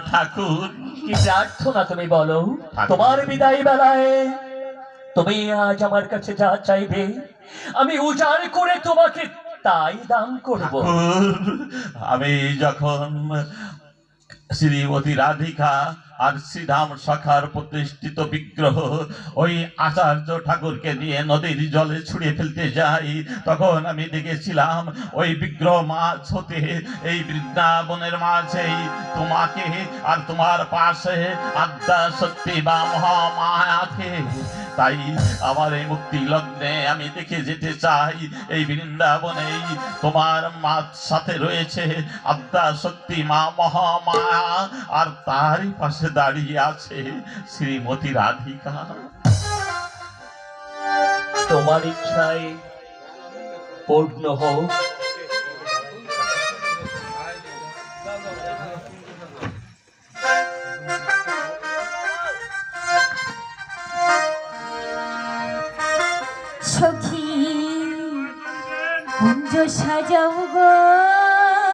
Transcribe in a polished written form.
ঠাকুর কি প্রার্থনা তুমি বলো? তোমার বিদায় বেলায় তুমি আজ আমার কাছে যা চাইবে আমি উজাড় করে তোমাকে তাই দান করব। আমি যখন শ্রীমতী রাধিকা আর শ্রীরাম সখার প্রতিষ্ঠিত বিগ্রহ ওই আচার্য ঠাকুরকে দিয়ে নদীর জলে ছুঁড়ে ফেলতে যাই, তখন আমি দেখেছিলাম ওই বিগ্রহ মাছ হতে এই বৃন্দাবনের মাঝেই তোমাকে আর তোমার পাশে আদ্যা সত্যি বা মহামায়াকে। তাই আমার এই মুক্তি লগ্নে আমি দেখে যেতে চাই এই বৃন্দাবনেই তোমার মার সাথে রয়েছে আদ্যা শক্তি মা মহামায়া, আর তারই পাশে দাঁড়িয়ে আছে শ্রীমতী রাধিকা। তোমার ইচ্ছায় পূর্ণ হোক। সখী কুঞ্জ সাজাও গো।